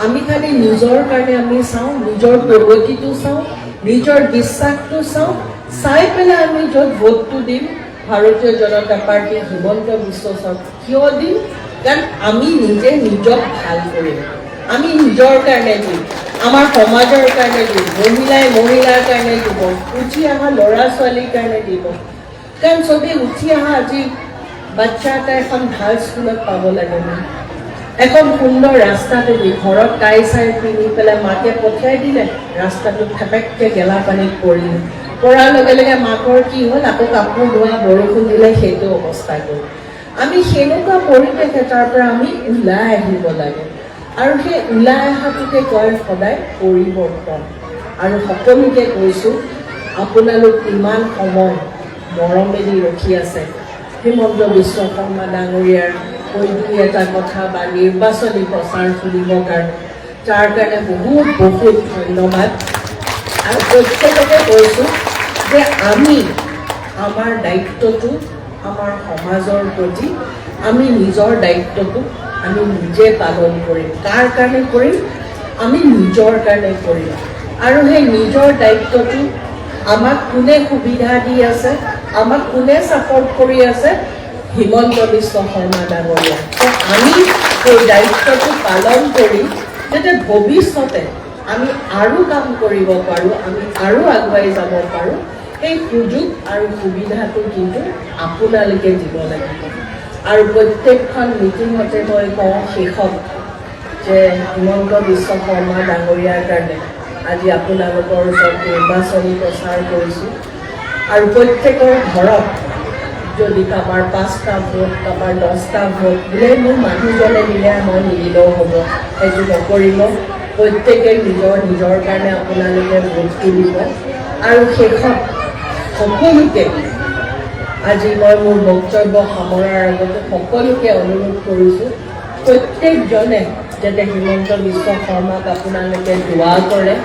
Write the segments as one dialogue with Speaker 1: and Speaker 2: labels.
Speaker 1: আমি খালি নিজৰ কাৰণে আমি চাওঁ, নিজৰ প্ৰগতিটো চাওঁ, নিজৰ বিশ্বাসটো চাওঁ, চাই পেলাই আমি য'ত ভোটটো দিম ভাৰতীয় জনতা পাৰ্টী হিমন্ত বিশ্ব শৰ্মাক কিয় দিম? কাৰণ আমি নিজে নিজক ভাল কৰিম, আমি নিজৰ কাৰণে দিম, আমাৰ সমাজৰ কাৰণে দিব, মহিলাৰ কাৰণে দিব, উঠি অহা ল'ৰা ছোৱালীৰ কাৰণে দিব। কাৰণ চবেই উঠি অহা আজি বাচ্চা এটা এখন ভাল স্কুলত পাব লাগে ন, এখন সুন্দৰ ৰাস্তাটো দি ঘৰত টাই চাই পিন্ধি পেলাই মাকে পঠিয়াই দিলে, ৰাস্তাটো থেপেককৈ গেলা পানীত পৰিলে, পৰাৰ লগে লগে মাকৰ কি হ'ল, আকৌ কাপোৰ ধোৱা বৰষুণ দিলে, সেইটো অৱস্থা গ'ল। আমি সেনেকুৱা পৰিৱেশ এটাৰ পৰা আমি ওলাই আহিব লাগে, আৰু সেই ওলাই অহাটোকে কয় সদায় পৰিৱৰ্তন। আৰু সকলোকে কৈছোঁ, আপোনালোক ইমান সময় মৰমেদি ৰখি আছে হিমন্ত বিশ্ব শৰ্মা ডাঙৰীয়াৰ কৈ দুই এটা কথা বা নিৰ্বাচনী প্ৰচাৰ শুনিবৰ কাৰণে, তাৰ কাৰণে বহুত বহুত ধন্যবাদ। আৰু প্ৰত্যেককে কৈছোঁ যে আমি আমাৰ দায়িত্বটো আমাৰ সমাজৰ প্ৰতি, আমি নিজৰ দায়িত্বটো আমি নিজে পালন কৰিম। কাৰ কাৰণে কৰিম? আমি নিজৰ কাৰণে কৰিম। আৰু সেই নিজৰ দায়িত্বটো আমাক কোনে সুবিধা দি আছে, আমাক কোনে ছাপৰ্ট কৰি আছে? হিমন্ত বিশ্ব শৰ্মা ডাঙৰীয়া। আমি সেই দায়িত্বটো পালন কৰি যাতে ভৱিষ্যতে আমি আৰু কাম কৰিব পাৰোঁ, আমি আৰু আগুৱাই যাব পাৰোঁ, সেই সুযোগ আৰু সুবিধাটো কিন্তু আপোনালোকে দিব লাগিব। আৰু প্ৰত্যেকখন মিটিঙতে মই কওঁ শেষত যে হিমন্ত বিশ্ব শৰ্মা ডাঙৰীয়াৰ কাৰণে আজি আপোনালোকৰ ওচৰত নিৰ্বাচনী প্ৰচাৰ কৰিছোঁ। আৰু প্ৰত্যেকৰ ঘৰত যদি কাৰোবাৰ 5টা ভোট, কাৰোবাৰ 10টা ভোট বোলে মোৰ মানুহজনে দিলে মই নিদিলেও হ'ব, সেইটো নকৰিব। প্ৰত্যেকে নিজৰ কাৰণে আপোনালোকে ভোটটো দিব। আৰু শেষত সকলোকে আজি মই মোৰ বক্তব্য সামৰাৰ আগতে সকলোকে অনুৰোধ কৰিছোঁ, প্ৰত্যেকজনে যাতে হিমন্ত বিশ্ব শৰ্মাক আপোনালোকে দোৱা কৰে,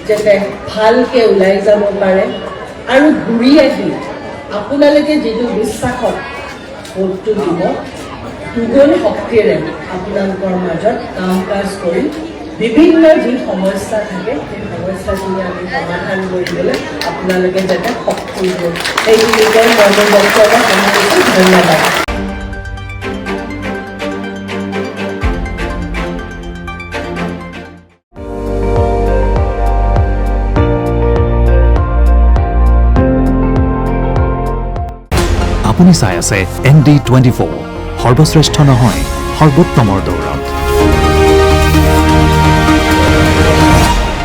Speaker 1: যাতে ভালকৈ ওলাই যাব পাৰে, আৰু ঘূৰি আহি আপোনালোকে যিটো বিশ্বাসত ভোটটো দিব, দুগুণ শক্তিৰে আপোনালোকৰ মাজত কাম কাজ কৰি বিভিন্ন যি সমস্যা থাকে সেই সমস্যাখিনি আমি সমাধান কৰিবলৈ আপোনালোকে যাতে শক্তি দিয়ে, সেইখিনি কৈ মই মোৰ বক্তব্য সামৰিছোঁ। ধন্যবাদ।
Speaker 2: আপুনি চাই আছে ND24, সৰ্বশ্ৰেষ্ঠ নহয় সৰ্বোত্তমৰ দৌৰ।